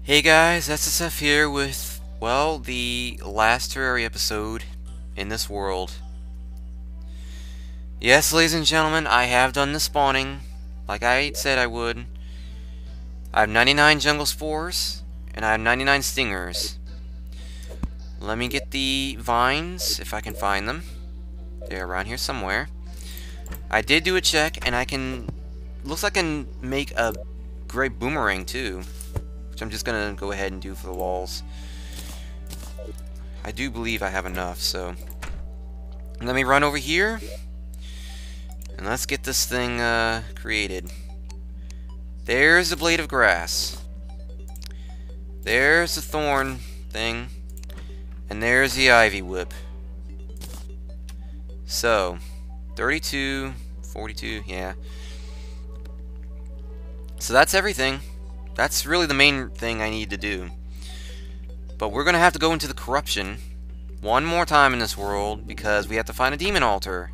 Hey guys, SSF here with, well, the last Terraria episode in this world. Yes, ladies and gentlemen, I have done the spawning, like I said I would. I have 99 jungle spores, and I have 99 stingers. Let me get the vines, if I can find them. They're around here somewhere. I did do a check, and I can, looks like I can make a great boomerang too, which I'm just gonna go ahead and do for the walls. I do believe I have enough, so let me run over here and let's get this thing created. There's the blade of grass. There's the thorn thing. And there's the ivy whip. So, 32, 42, yeah. So that's everything. That's really the main thing I need to do. But we're going to have to go into the corruption one more time in this world because we have to find a demon altar.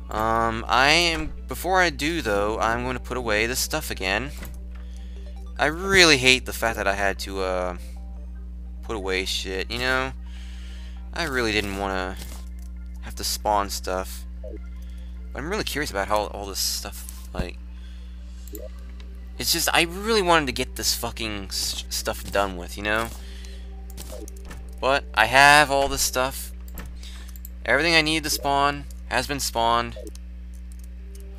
Before I do though, I'm going to put away this stuff again. I really hate the fact that I had to put away shit, you know? I really didn't want to have to spawn stuff. But I'm really curious about how all this stuff, like, it's just, I really wanted to get this fucking stuff done with, you know? But I have all this stuff. Everything I needed to spawn has been spawned.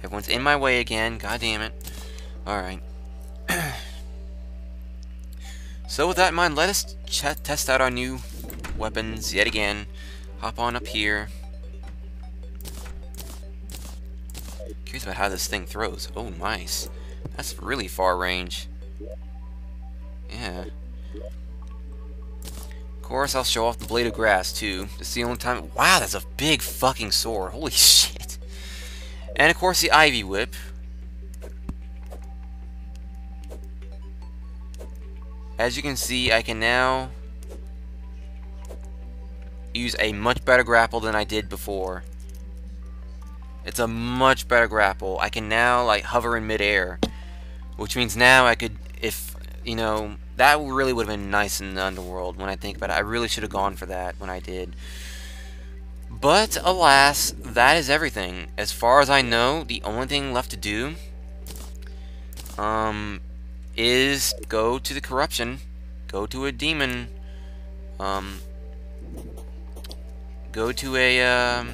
Everyone's in my way again. God damn it. Alright. So with that in mind, let us test out our new weapons yet again. Hop on up here. Curious about how this thing throws. Oh, nice. That's really far range. Yeah. Of course, I'll show off the blade of grass, too. It's the only time... Wow, that's a big fucking sword. Holy shit. And, of course, the ivy whip. As you can see, I can now use a much better grapple than I did before. It's a much better grapple. I can now, like, hover in midair. Which means now I could, if, you know, that really would have been nice in the underworld when I think about it. I really should have gone for that when I did. But, alas, that is everything. As far as I know, the only thing left to do is go to the corruption, go to a demon, go to a,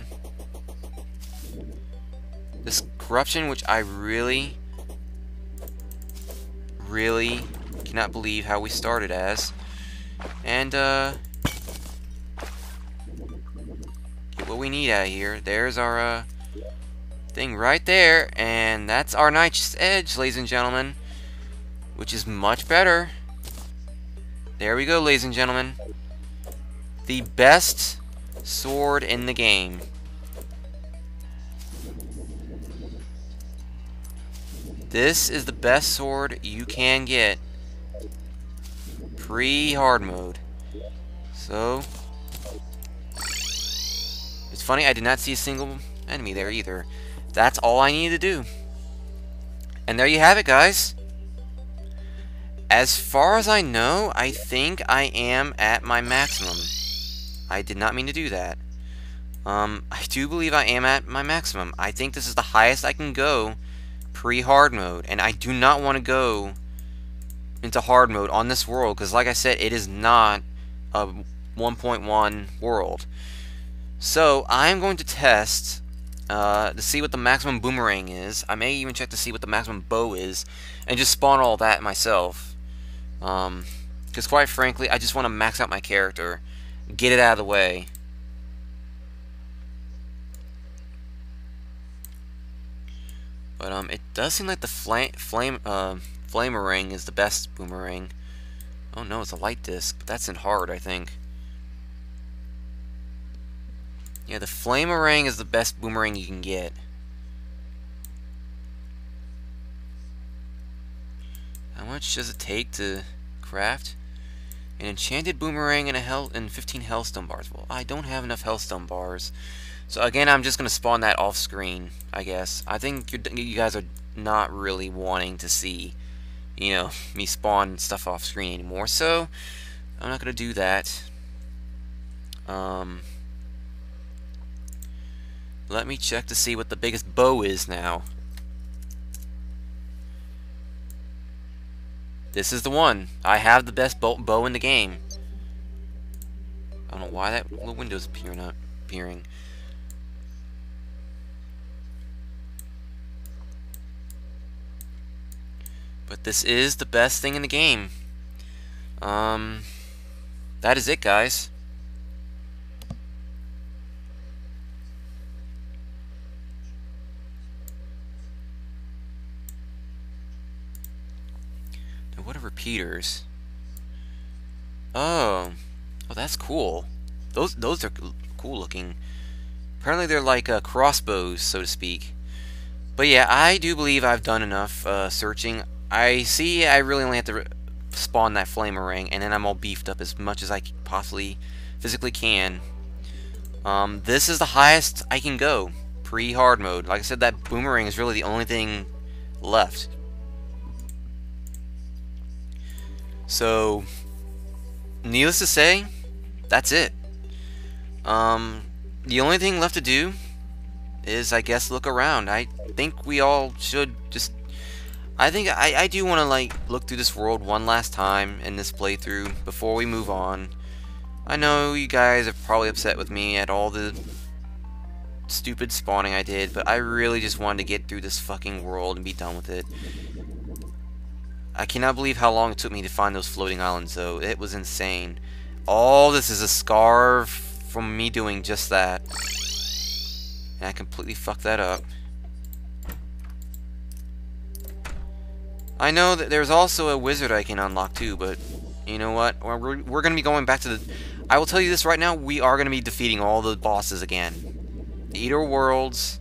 this corruption, which I really cannot believe how we started as, and get what we need out of here. There's our thing right there, and that's our Night's Edge, ladies and gentlemen, which is much better. There we go, ladies and gentlemen. The best sword in the game. This is the best sword you can get pre-hard mode. So, it's funny, I did not see a single enemy there either. That's all I needed to do. And there you have it, guys. As far as I know, I think I am at my maximum. I did not mean to do that. I do believe I am at my maximum. I think this is the highest I can go pre-hard mode, and I do not want to go into hard mode on this world because, like I said, it is not a 1.1 world. So I'm going to test to see what the maximum boomerang is. I may even check to see what the maximum bow is and just spawn all that myself, because quite frankly I just want to max out my character, get it out of the way. But it does seem like the flamerang is the best boomerang. Oh no, it's a light disc, but that's in hard, I think. Yeah, the flamerang is the best boomerang you can get. How much does it take to craft an enchanted boomerang and 15 hellstone bars? Well, I don't have enough hellstone bars. So again, I'm just going to spawn that off screen, I guess. I think you guys are not really wanting to see, you know, me spawn stuff off screen anymore, so I'm not gonna do that. Let me check to see what the biggest bow is now. This is the one. I have the best bow in the game. I don't know why that little window's appearing. But this is the best thing in the game. That is it, guys. Now, what are repeaters? Oh, that's cool. Those are cool looking. Apparently, they're like crossbows, so to speak. But yeah, I do believe I've done enough searching. I see I really only have to spawn that flamer ring, and then I'm all beefed up as much as I possibly physically can. This is the highest I can go, pre-hard mode. Like I said, that boomerang is really the only thing left. So, needless to say, that's it. The only thing left to do is, I guess, look around. I think we all should just... I do want to, like, look through this world one last time in this playthrough before we move on. I know you guys are probably upset with me at all the stupid spawning I did, but I really just wanted to get through this fucking world and be done with it. I cannot believe how long it took me to find those floating islands, though. It was insane. All this is a scar from me doing just that. And I completely fucked that up. I know that there's also a wizard I can unlock too, but you know what? We're going to be going back to the... I will tell you this right now, we are going to be defeating all the bosses again. The Eater Worlds.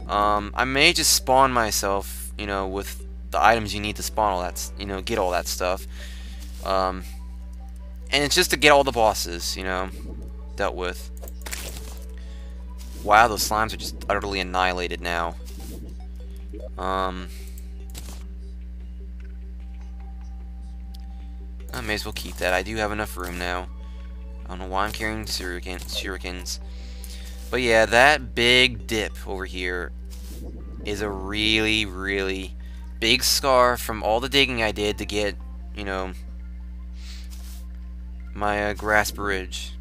I may just spawn myself, you know, with the items you need to spawn all that, you know, get all that stuff. And it's just to get all the bosses, you know, dealt with. Wow, those slimes are just utterly annihilated now. I may as well keep that. I do have enough room now. I don't know why I'm carrying shurikens. But yeah, that big dip over here is a really, really big scar from all the digging I did to get, you know, my grass bridge.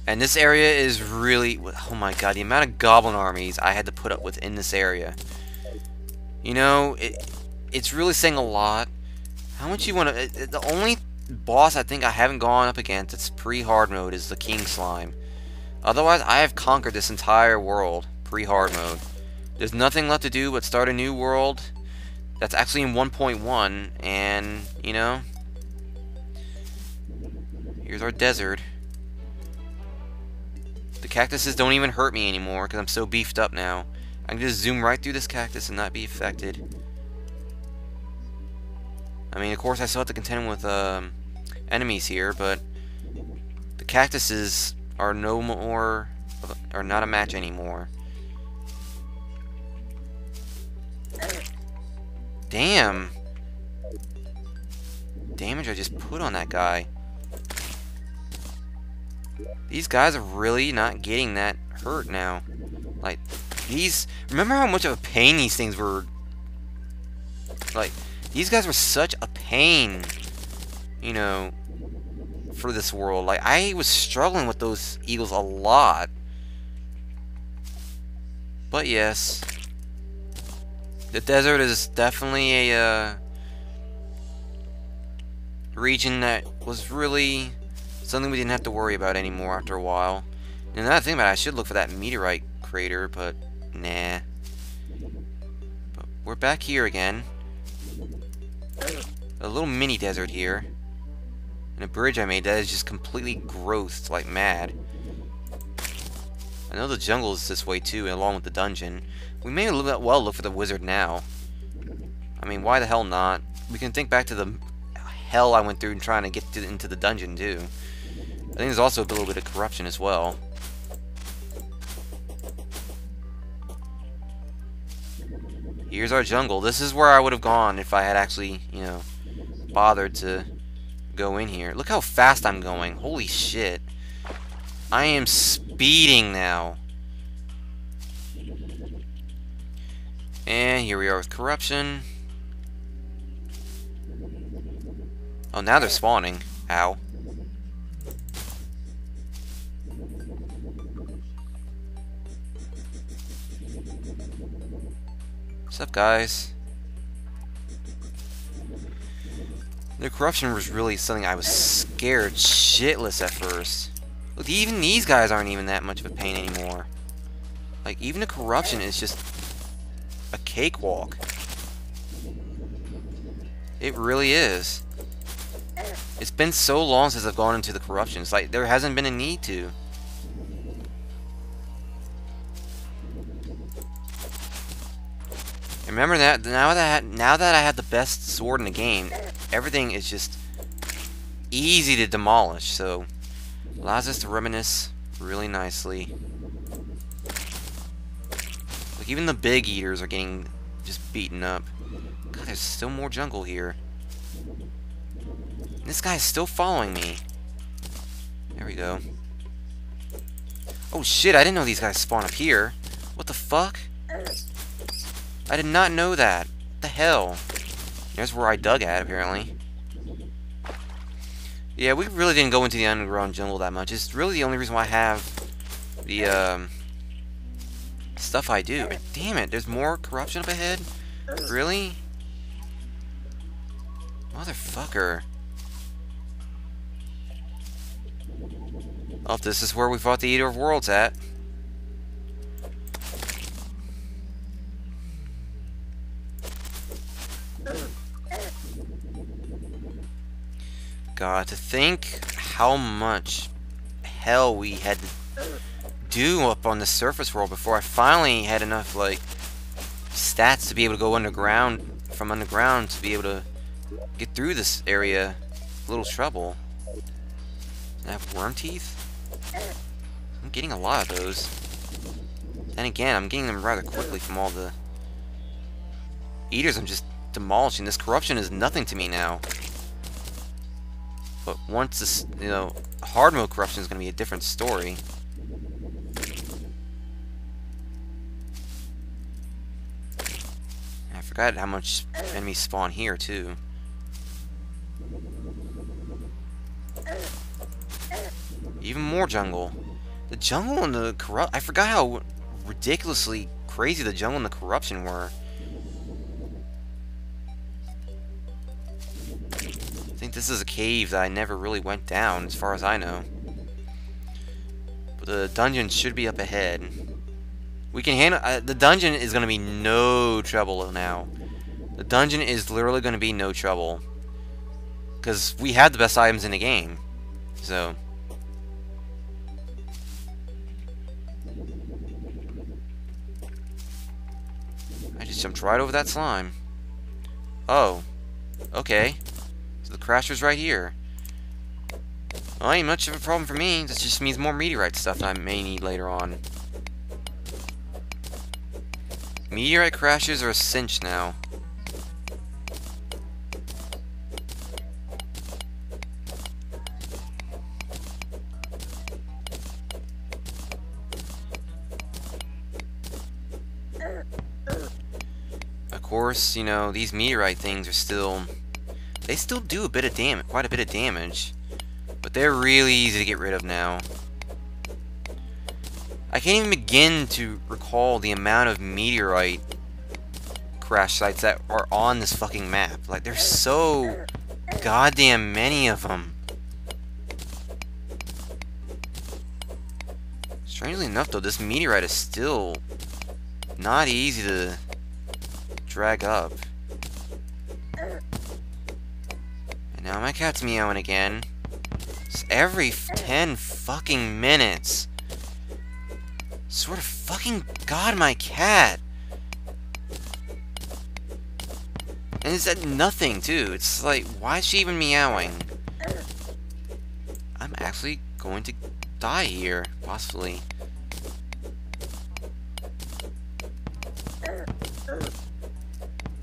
And this area is really... Oh my god, the amount of goblin armies I had to put up with in this area. You know, it's really saying a lot. How much you want to... The only boss I think I haven't gone up against that's pre-hard mode is the King Slime. Otherwise, I have conquered this entire world pre-hard mode. There's nothing left to do but start a new world that's actually in 1.1, and, you know, here's our desert. The cactuses don't even hurt me anymore because I'm so beefed up now. I can just zoom right through this cactus and not be affected. I mean, of course, I still have to contend with enemies here, but the cactuses are no more, are not a match anymore. Damn! Damage I just put on that guy. These guys are really not getting that hurt now. Like, these... Remember how much of a pain these things were? Like, these guys were such a pain, you know, for this world. Like, I was struggling with those eagles a lot. But yes, the desert is definitely a region that was really something we didn't have to worry about anymore after a while. And another thing about it, I should look for that meteorite crater, but nah. But we're back here again. A little mini desert here. And a bridge I made that is just completely growthed like mad. I know the jungle is this way too, along with the dungeon. We may well look for the wizard now. I mean, why the hell not? We can think back to the hell I went through in trying to get into the dungeon too. I think there's also a little bit of corruption as well. Here's our jungle. This is where I would have gone if I had actually, you know, bothered to go in here. Look how fast I'm going. Holy shit. I am speeding now. And here we are with corruption. Oh, now they're spawning. Ow. What's up, guys? The corruption was really something I was scared shitless at first. Look, even these guys aren't even that much of a pain anymore. Like, even the corruption is just a cakewalk. It really is. It's been so long since I've gone into the corruption. It's like there hasn't been a need to. Remember that now that I have the best sword in the game, everything is just easy to demolish. So allows us to reminisce really nicely. Like even the big eaters are getting just beaten up. God, there's still more jungle here. This guy's still following me. There we go. Oh shit, I didn't know these guys spawn up here. What the fuck? I did not know that. What the hell? There's where I dug at, apparently. Yeah, we really didn't go into the underground jungle that much. It's really the only reason why I have the stuff I do. Damn it, there's more corruption up ahead? Really? Motherfucker. Oh, this is where we fought the Eater of Worlds at. God, to think how much hell we had to do up on the surface world before I finally had enough, like, stats to be able to go underground, from underground, to be able to get through this area. A little trouble. I have worm teeth? I'm getting a lot of those. Then again, I'm getting them rather quickly from all the eaters I'm just demolishing. This corruption is nothing to me now. But once this, you know, hard mode corruption is going to be a different story. I forgot how much enemies spawn here, too. Even more jungle. The jungle and the corrupt... I forgot how ridiculously crazy the jungle and the corruption were. I think this is a cave that I never really went down, as far as I know. But the dungeon should be up ahead. We can handle... the dungeon is going to be no trouble now. The dungeon is literally going to be no trouble. Because we have the best items in the game. So... I just jumped right over that slime. Oh. Okay. So the crasher's right here. Well, ain't much of a problem for me. This just means more meteorite stuff that I may need later on. Meteorite crashes are a cinch now. Of course, you know, these meteorite things are still... They still do a bit of damage, quite a bit of damage. But they're really easy to get rid of now. I can't even begin to recall the amount of meteorite crash sites that are on this fucking map. Like, there's so goddamn many of them. Strangely enough, though, this meteorite is still not easy to drag up. And now my cat's meowing again. It's every 10 fucking minutes. Swear to fucking God, my cat. And it's at nothing, too. It's like, why is she even meowing? I'm actually going to die here, possibly.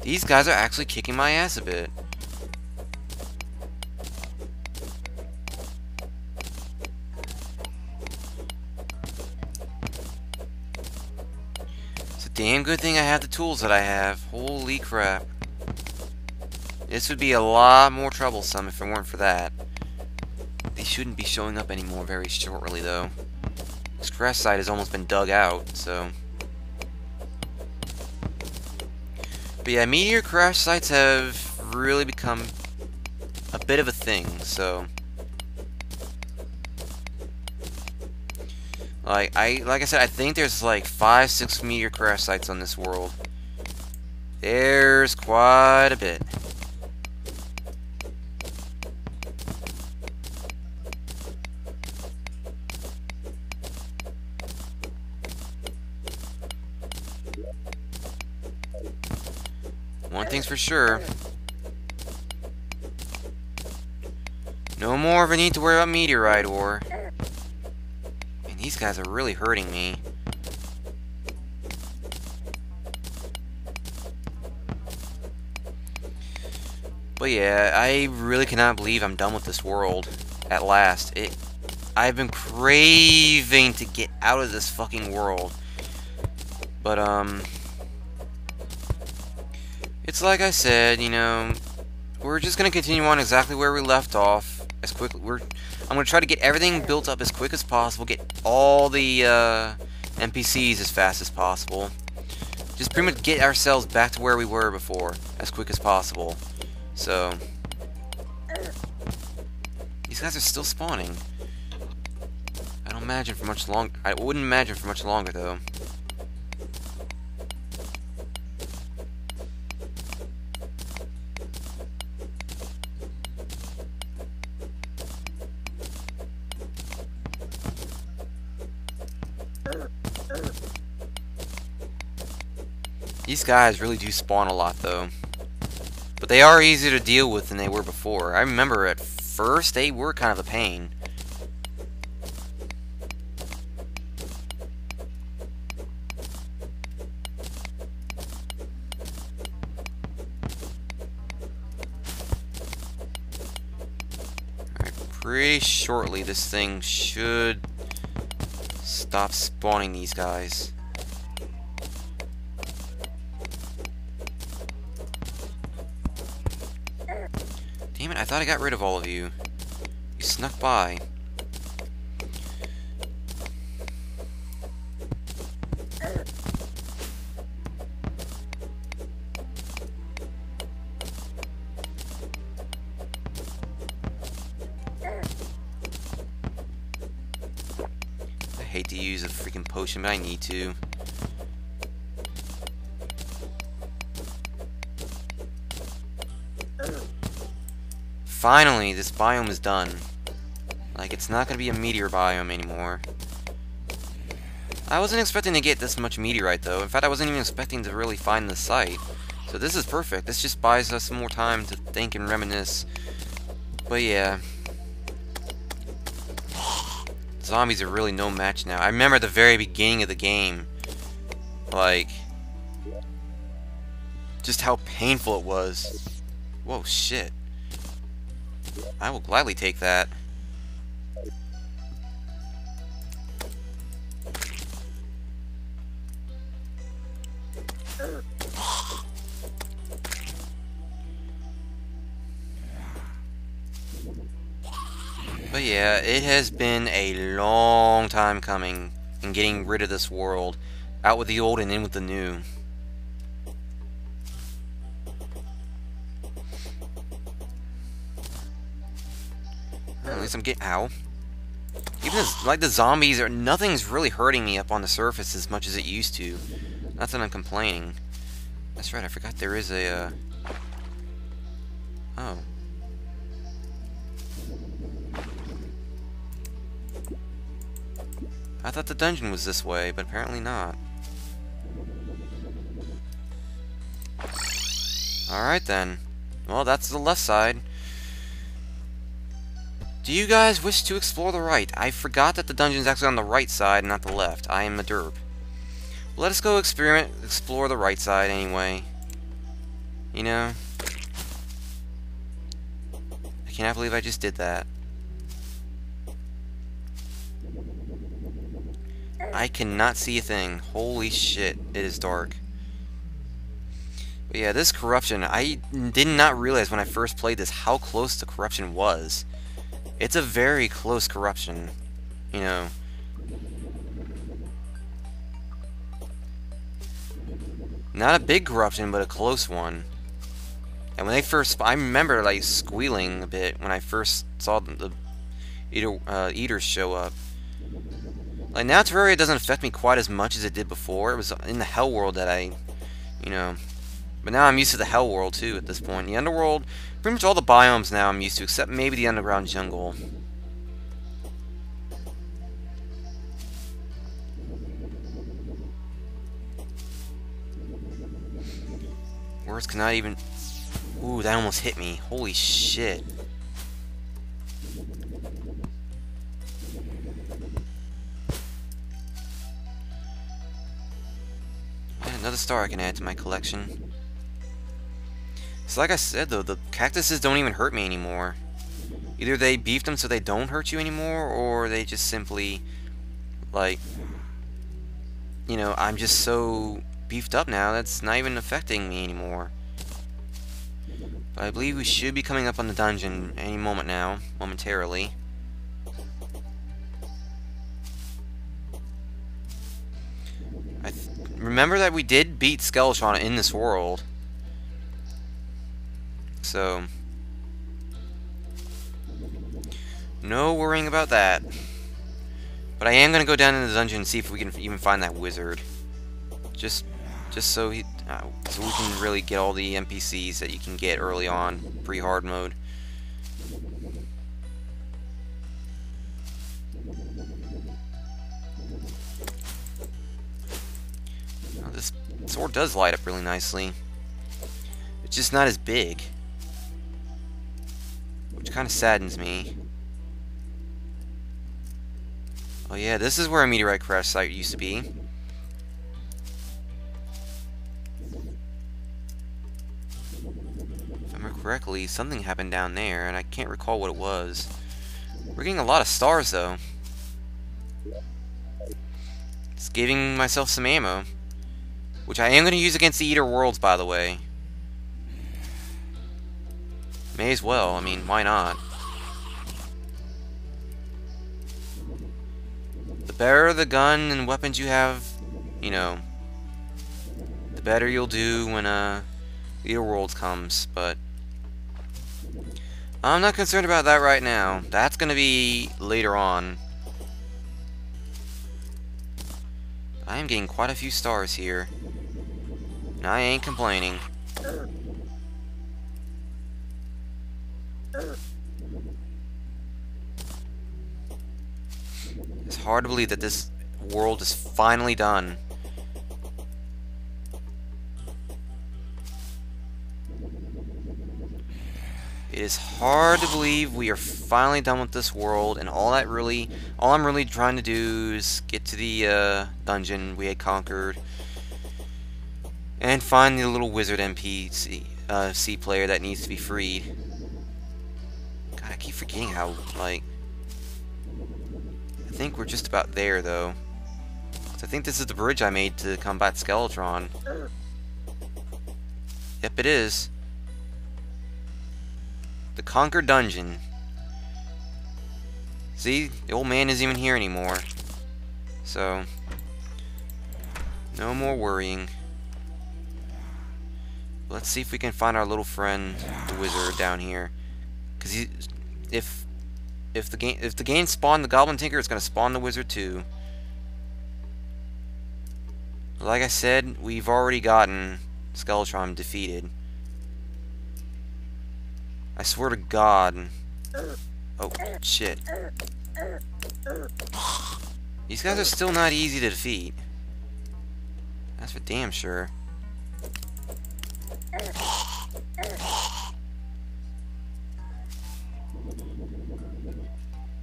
These guys are actually kicking my ass a bit. It's a damn good thing I have the tools that I have. Holy crap. This would be a lot more troublesome if it weren't for that. They shouldn't be showing up anymore very shortly, though. This crash site has almost been dug out, so... But yeah, meteor crash sites have really become a bit of a thing, so... Like I said, I think there's like 5-6 meteor crash sites on this world. There's quite a bit. One thing's for sure. No more of a need to worry about meteorite ore. Man, these guys are really hurting me. But yeah, I really cannot believe I'm done with this world. At last. I've been craving to get out of this fucking world. But, it's like I said, you know, we're just gonna continue on exactly where we left off as quickly. I'm gonna try to get everything built up as quick as possible, get all the NPCs as fast as possible. Just pretty much get ourselves back to where we were before as quick as possible. So these guys are still spawning. I don't imagine for much long. I wouldn't imagine for much longer though. These guys really do spawn a lot, though. But they are easier to deal with than they were before. I remember at first they were kind of a pain. Alright, pretty shortly this thing should stop spawning these guys. Damn it, I thought I got rid of all of you. You snuck by. I hate to use a freaking potion, but I need to. Finally, this biome is done. Like, it's not gonna be a meteor biome anymore. I wasn't expecting to get this much meteorite, though. In fact, I wasn't even expecting to really find the site. So this is perfect. This just buys us some more time to think and reminisce. But yeah. Zombies are really no match now. I remember at the very beginning of the game, like, just how painful it was. Whoa, shit. I will gladly take that. But yeah, it has been a long time coming in getting rid of this world. Out with the old and in with the new. At least I'm getting... Ow. Even as, like, the zombies, nothing's really hurting me up on the surface as much as it used to. Not that I'm complaining. That's right, I forgot there is a, Oh. I thought the dungeon was this way, but apparently not. Alright then. Well, that's the left side. Do you guys wish to explore the right? I forgot that the dungeon is actually on the right side, not the left. I am a derp. Let us go explore the right side anyway. You know? I cannot believe I just did that. I cannot see a thing. Holy shit, it is dark. But yeah, this corruption, I did not realize when I first played this how close the corruption was. It's a very close corruption, you know. Not a big corruption, but a close one. And when they first, I remember like squealing a bit when I first saw the eaters show up. Like now Terraria doesn't affect me quite as much as it did before. It was in the Hell World that I, you know, but now I'm used to the Hell World too at this point. The Underworld, pretty much all the biomes now I'm used to, except maybe the Underground Jungle. Words cannot even... Ooh, that almost hit me. Holy shit. Another star I can add to my collection. So like I said though, the cactuses don't even hurt me anymore. Either they beefed them so they don't hurt you anymore, or they just simply, like, you know, I'm just so beefed up now that's not even affecting me anymore. But I believe we should be coming up on the dungeon any moment now, momentarily. Remember that we did beat Skeletron in this world. So, no worrying about that. But I am going to go down in the dungeon and see if we can even find that wizard. Just so we can really get all the NPCs that you can get early on, pre-hard mode. Now, this sword does light up really nicely. It's just not as big, which kind of saddens me. Oh yeah, this is where a meteorite crash site used to be. If I remember correctly, something happened down there, and I can't recall what it was. We're getting a lot of stars, though. Just giving myself some ammo, which I am going to use against the Eater Worlds, by the way. May as well, I mean, why not? The better the gun and weapons you have, you know, the better you'll do when Eater Worlds comes, but I'm not concerned about that right now. That's gonna be later on. I am getting quite a few stars here, and I ain't complaining. It's hard to believe that this world is finally done. It is hard to believe we are finally done with this world, and all I'm really trying to do is get to the dungeon we had conquered and find the little wizard NPC player that needs to be freed. God, I keep forgetting how, like, I think we're just about there, though. So I think this is the bridge I made to combat Skeletron. Yep, it is. The Conquered Dungeon. See? The old man isn't even here anymore. So, no more worrying. Let's see if we can find our little friend, the wizard, down here. Because if the game spawned the Goblin Tinker, it's going to spawn the wizard too. Like I said, we've already gotten Skeletron defeated. I swear to God. Oh, shit. These guys are still not easy to defeat. That's for damn sure.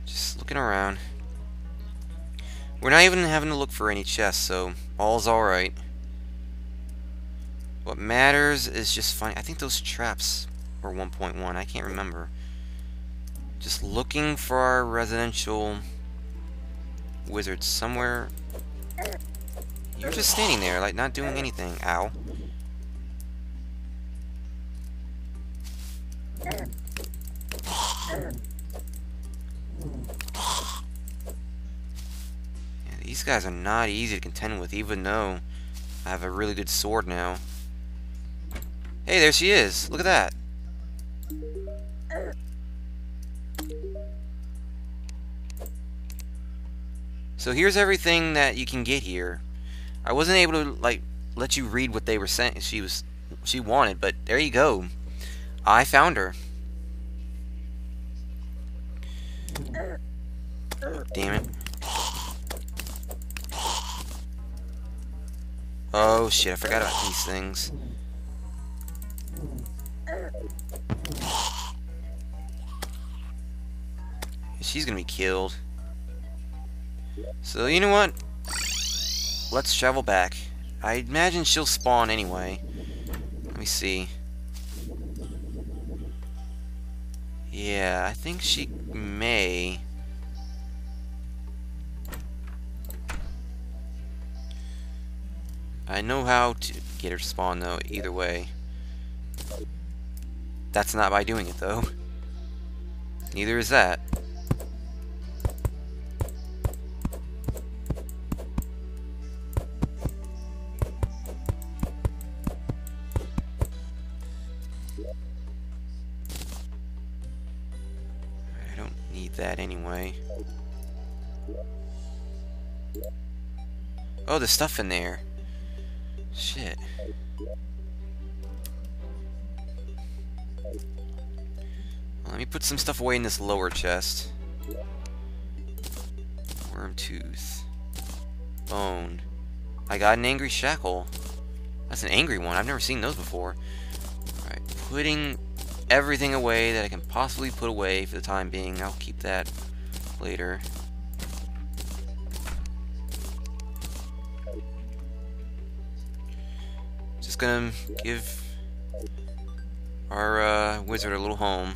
Just looking around. We're not even having to look for any chests, so all's alright. What matters is just finding... I think those traps were 1.1. I can't remember. Just looking for our residential wizard somewhere. You're just standing there, like, not doing anything. Ow. Yeah, these guys are not easy to contend with, even though I have a really good sword now. Hey, there she is. Look at that. So here's everything that you can get here. I wasn't able to, like, let you read what they were saying she wanted, but there you go. I found her. Oh, damn it. Oh shit, I forgot about these things. She's gonna be killed. So, you know what? Let's travel back. I imagine she'll spawn anyway. Let me see. Yeah, I think she may. I know how to get her to spawn, though, either way. That's not by doing it, though. Neither is that. I don't need that anyway. Oh, there's stuff in there. Shit. Let me put some stuff away in this lower chest. Worm tooth. Bone. I got an angry shackle. That's an angry one. I've never seen those before. Alright, putting everything away that I can possibly put away for the time being. I'll keep that later. Just gonna give our wizard a little home.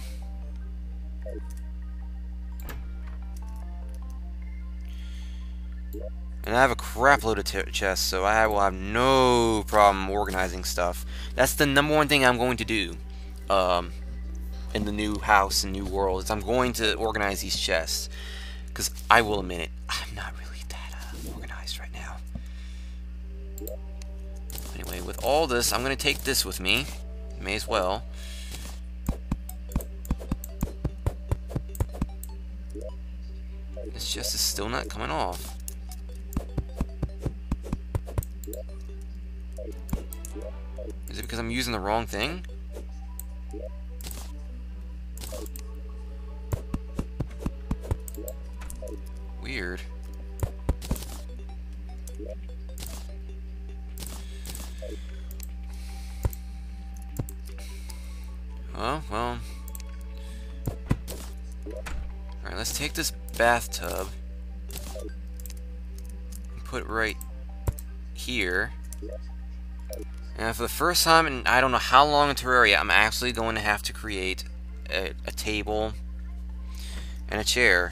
And I have a crap load of chests, so I will have no problem organizing stuff. That's the number one thing I'm going to do in the new house and new world, is I'm going to organize these chests. Because I will admit it, I'm not really that organized right now. Anyway, with all this, I'm going to take this with me. May as well. This chest is still not coming off. Is it because I'm using the wrong thing? Weird. Oh, well. Alright, let's take this bathtub and put it right here. And for the first time in I don't know how long in Terraria, I'm actually going to have to create a table and a chair.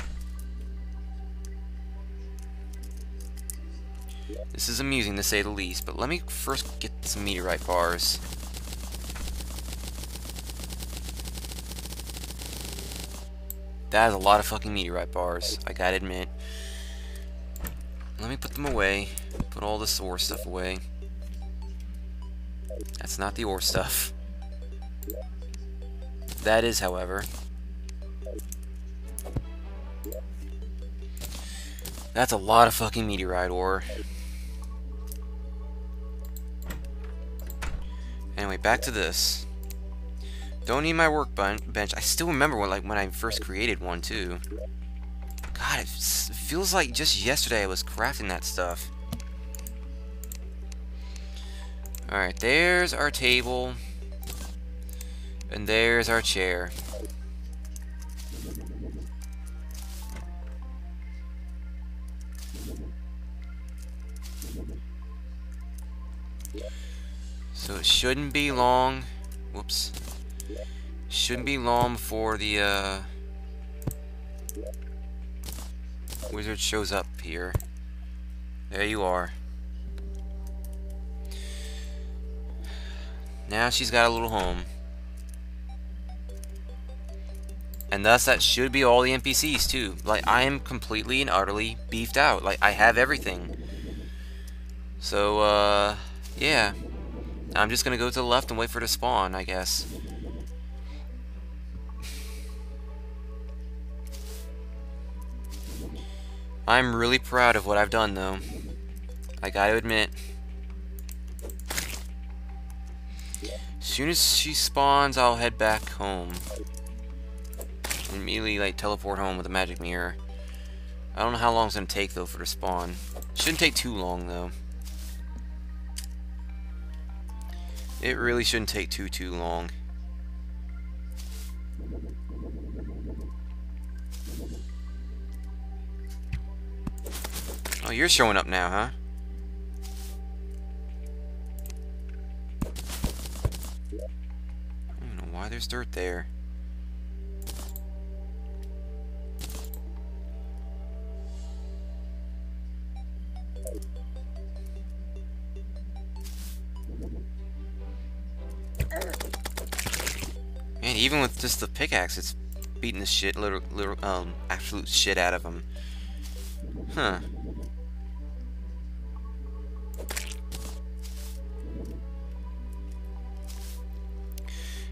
This is amusing to say the least, but let me first get some meteorite bars. That is a lot of fucking meteorite bars, I gotta admit. Let me put them away. Put all this ore stuff away. That's not the ore stuff. That is, however. That's a lot of fucking meteorite ore. Anyway, back to this. Don't need my workbench. I still remember when I first created one too. God, it feels like just yesterday I was crafting that stuff. Alright, there's our table. And there's our chair. So it shouldn't be long. Whoops. Shouldn't be long before the wizard shows up here. There you are. Now she's got a little home. And thus that should be all the NPCs too. Like, I am completely and utterly beefed out. Like, I have everything. So, yeah. I'm just gonna go to the left and wait for it to spawn, I guess. I'm really proud of what I've done, though. I gotta admit. As soon as she spawns, I'll head back home. And immediately, like, teleport home with a magic mirror. I don't know how long it's gonna take, though, for her to spawn. Shouldn't take too long, though. It really shouldn't take too long. Oh, you're showing up now, huh? I don't know why there's dirt there. Man, even with just the pickaxe, it's beating the shit, absolute shit out of him. Huh.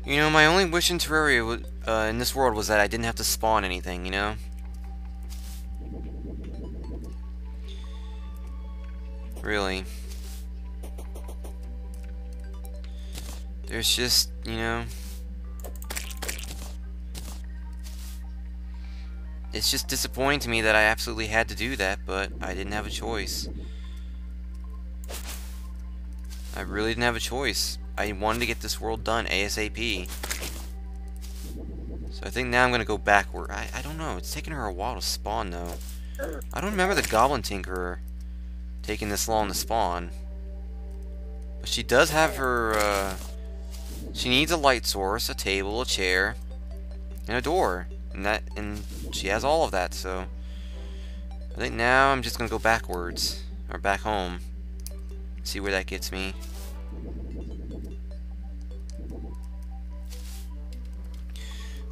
You know, my only wish in Terraria in this world was that I didn't have to spawn anything, you know? Really. There's just, you know... It's just disappointing to me that I absolutely had to do that, but I didn't have a choice. I really didn't have a choice. I wanted to get this world done ASAP. So I think now I'm going to go backward. I don't know. It's taking her a while to spawn, though. I don't remember the Goblin Tinkerer taking this long to spawn. But she does have her... she needs a light source, a table, a chair, and a door. And she has all of that, so... I think now I'm just going to go backwards. Or back home. See where that gets me.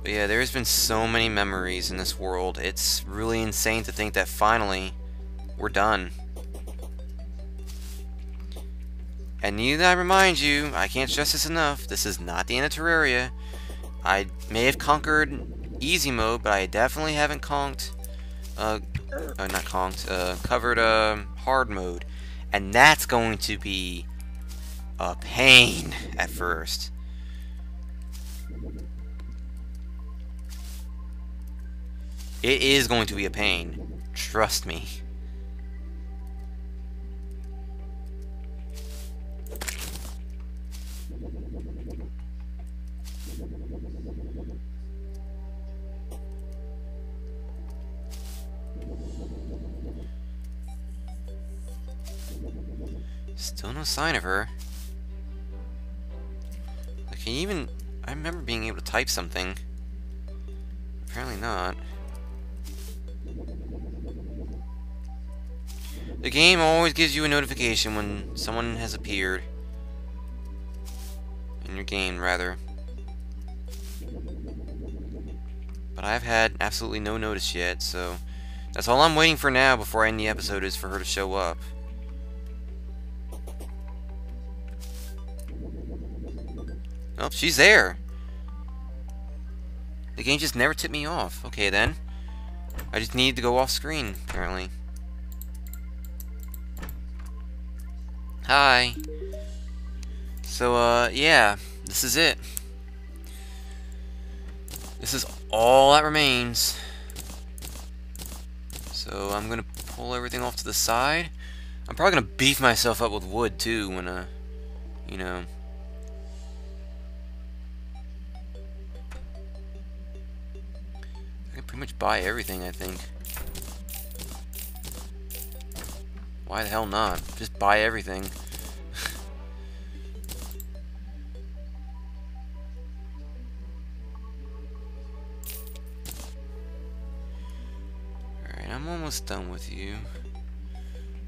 But yeah, there's been so many memories in this world. It's really insane to think that finally we're done. And need I remind you, I can't stress this enough, this is not the end of Terraria. I may have conquered easy mode, but I definitely haven't covered hard mode. And that's going to be a pain at first. It is going to be a pain. Trust me. Still no sign of her. I remember being able to type something. Apparently not. The game always gives you a notification when someone has appeared. In your game, rather. But I've had absolutely no notice yet, so... That's all I'm waiting for now before I end the episode is for her to show up. Oh, she's there! The game just never tipped me off. Okay, then. I just needed to go off screen, apparently. Hi. So, yeah. This is it. This is all that remains. So, I'm gonna pull everything off to the side. I'm probably gonna beef myself up with wood, too, when, you know... I can pretty much buy everything, I think. Why the hell not? Just buy everything. almost done with you.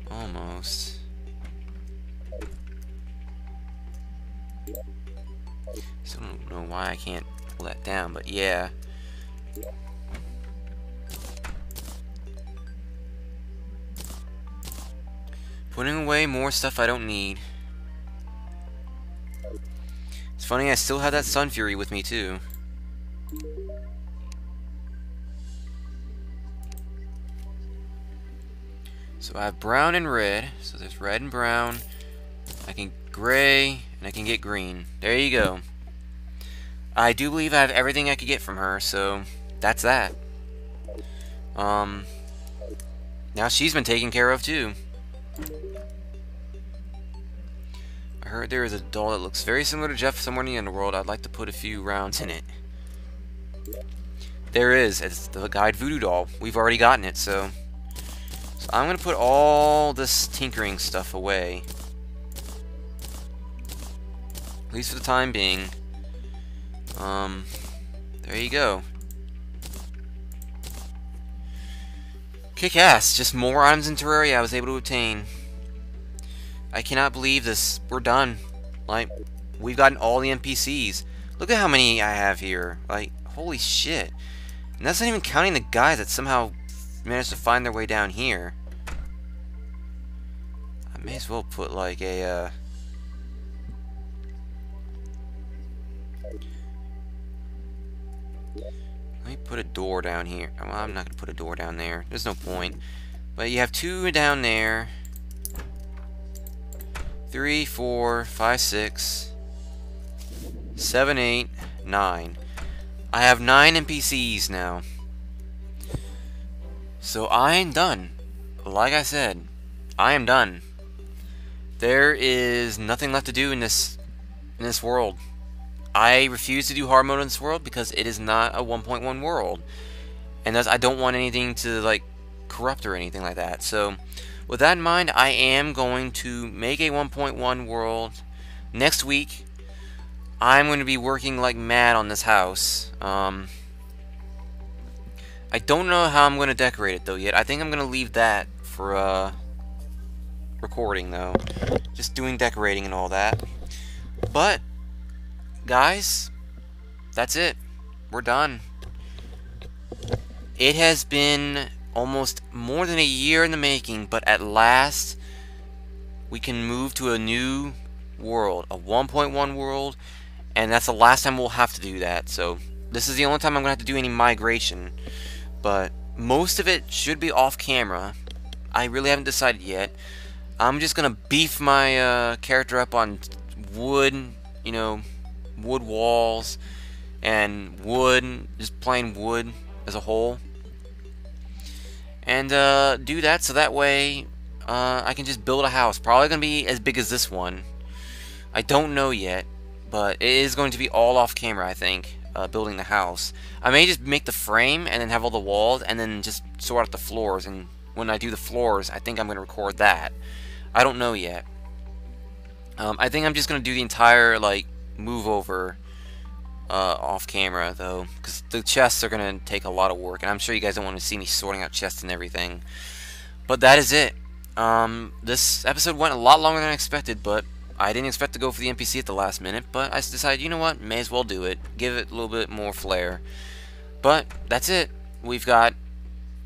Almost. Still don't know why I can't pull that down, but yeah. Putting away more stuff I don't need. It's funny, I still have that Sun Fury with me too. So I have brown and red. So there's red and brown. I can gray and I can get green. There you go. I do believe I have everything I could get from her, so that's that. Now she's been taken care of too. I heard there is a doll that looks very similar to Jeff somewhere in the underworld. I'd like to put a few rounds in it. There is. It's the Guide Voodoo doll. We've already gotten it, so I'm going to put all this tinkering stuff away. At least for the time being. There you go. Kick ass. Just more items in Terraria I was able to obtain. I cannot believe this. We're done. Like, we've gotten all the NPCs. Look at how many I have here. Like, holy shit. And that's not even counting the guys that somehow managed to find their way down here. I may as well put like a let me put a door down here. Well, I'm not gonna put a door down there. There's no point. But you have 2 down there. 3, 4, 5, 6, 7, 8, 9. I have 9 NPCs now. So I am done. Like I said, I am done. There is nothing left to do in this world. I refuse to do hard mode in this world because it is not a 1.1 world. And thus I don't want anything to like corrupt or anything like that. So with that in mind, I am going to make a 1.1 world next week. I'm going to be working like mad on this house. I don't know how I'm going to decorate it though yet. I think I'm going to leave that for recording though. Just doing decorating and all that. But guys, that's it. We're done. It has been almost more than a year in the making, but at last we can move to a new world, a 1.1 world, and that's the last time we'll have to do that. So this is the only time I'm gonna have to do any migration, but most of it should be off camera. I really haven't decided yet. I'm just gonna beef my character up on wood, you know, wood walls and wood, just plain wood as a whole. And do that so that way I can just build a house. Probably going to be as big as this one. I don't know yet, but it is going to be all off camera, I think, building the house. I may just make the frame and then have all the walls and then just sort out the floors. And when I do the floors, I think I'm going to record that. I don't know yet. I think I'm just going to do the entire, like, move over off camera though, because the chests are going to take a lot of work, and I'm sure you guys don't want to see me sorting out chests and everything. But that is it. This episode went a lot longer than I expected, but I didn't expect to go for the NPC at the last minute, but I decided, you know what, may as well do it, give it a little bit more flair. But that's it. We've got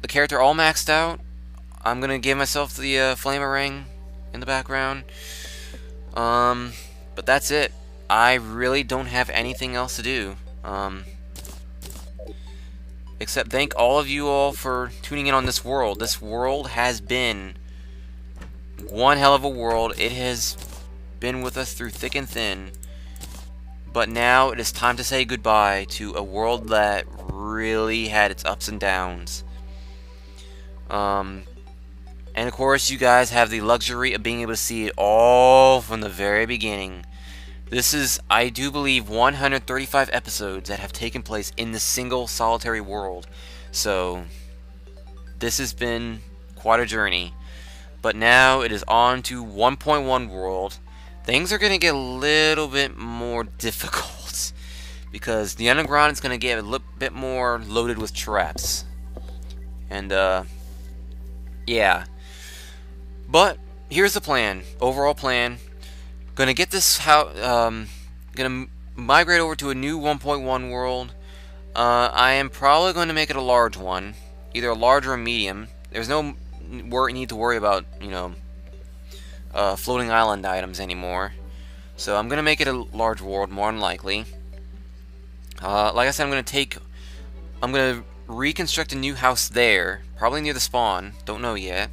the character all maxed out. I'm going to give myself the flamer ring in the background. But that's it. I really don't have anything else to do. Except thank all of you all for tuning in on this world. This world has been one hell of a world. It has been with us through thick and thin. But now it is time to say goodbye to a world that really had its ups and downs. And of course, you guys have the luxury of being able to see it all from the very beginning. This is, I do believe, 135 episodes that have taken place in the single solitary world. So, this has been quite a journey. But now it is on to 1.1 world. Things are going to get a little bit more difficult, because the underground is going to get a little bit more loaded with traps. And, Yeah. But here's the plan. Overall plan. Gonna get this house. Gonna migrate over to a new 1.1 world. I am probably going to make it a large one, either a large or a medium. There's no need to worry about floating island items anymore. So I'm gonna make it a large world, more than likely. Like I said, I'm gonna reconstruct a new house there, probably near the spawn. Don't know yet.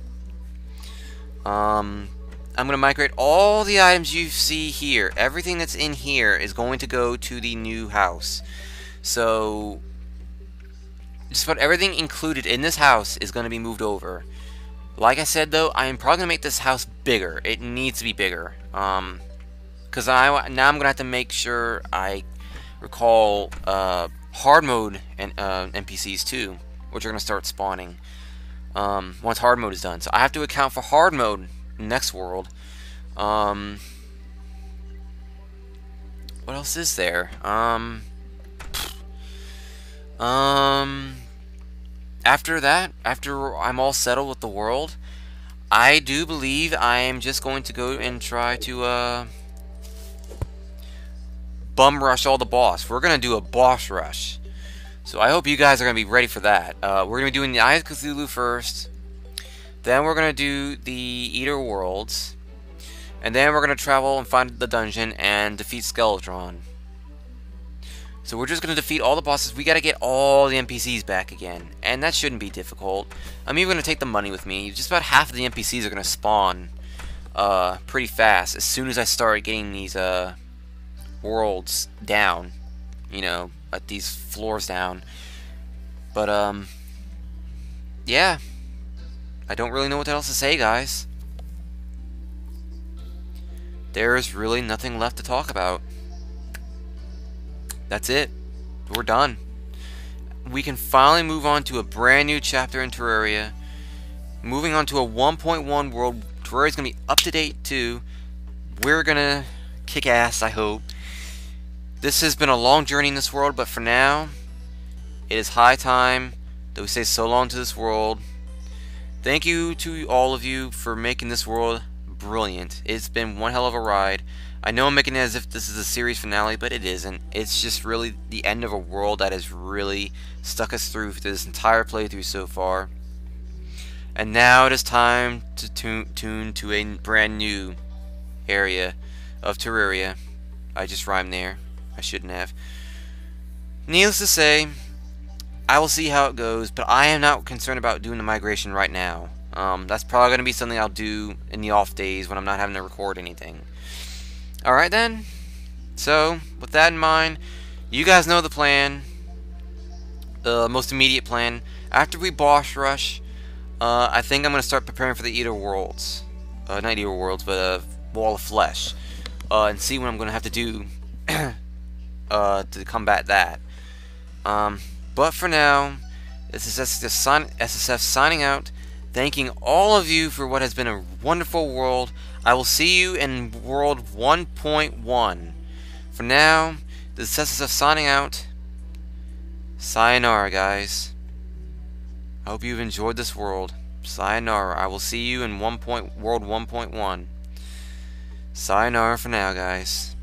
I'm gonna migrate all the items you see here. Everything that's in here is going to go to the new house. So just about everything included in this house is going to be moved over. Like I said, though, I am probably going to make this house bigger. It needs to be bigger. Because now I'm going to have to make sure I recall hard mode and NPCs too, which are going to start spawning once hard mode is done. So I have to account for hard mode next world. What else is there? After that, after I'm all settled with the world, I do believe I am just going to go and try to bum rush all the boss. We're gonna do a boss rush. So I hope you guys are gonna be ready for that. We're gonna be doing the Eye of Cthulhu first. Then we're gonna do the Eater Worlds. And then we're gonna travel and find the dungeon and defeat Skeletron. So we're just going to defeat all the bosses. We got to get all the NPCs back again. And that shouldn't be difficult. I'm even going to take the money with me. Just about half of the NPCs are going to spawn pretty fast as soon as I start getting these worlds down. You know, these floors down. But, yeah. I don't really know what else to say, guys. There's really nothing left to talk about. That's it. We're done. We can finally move on to a brand new chapter in Terraria. Moving on to a 1.1 world. Terraria's going to be up to date too. We're going to kick ass, I hope. This has been a long journey in this world, but for now, it is high time that we say so long to this world. Thank you to all of you for making this world brilliant. It's been one hell of a ride. I know I'm making it as if this is a series finale, but it isn't. It's just really the end of a world that has really stuck us through this entire playthrough so far. And now it is time to tune to a brand new area of Terraria. I just rhymed there. I shouldn't have. Needless to say, I will see how it goes, but I am not concerned about doing the migration right now. That's probably going to be something I'll do in the off days when I'm not having to record anything. Alright then, so with that in mind, you guys know the plan, the most immediate plan. After we boss rush, I think I'm going to start preparing for the Eater Worlds, not Eater Worlds, but Wall of Flesh, and see what I'm going to have to do to combat that. But for now, this is SSF signing out, thanking all of you for what has been a wonderful world. I will see you in World 1.1. For now, this is SSF signing out. Sayonara, guys. I hope you've enjoyed this world. Sayonara. I will see you in World 1.1. Sayonara for now, guys.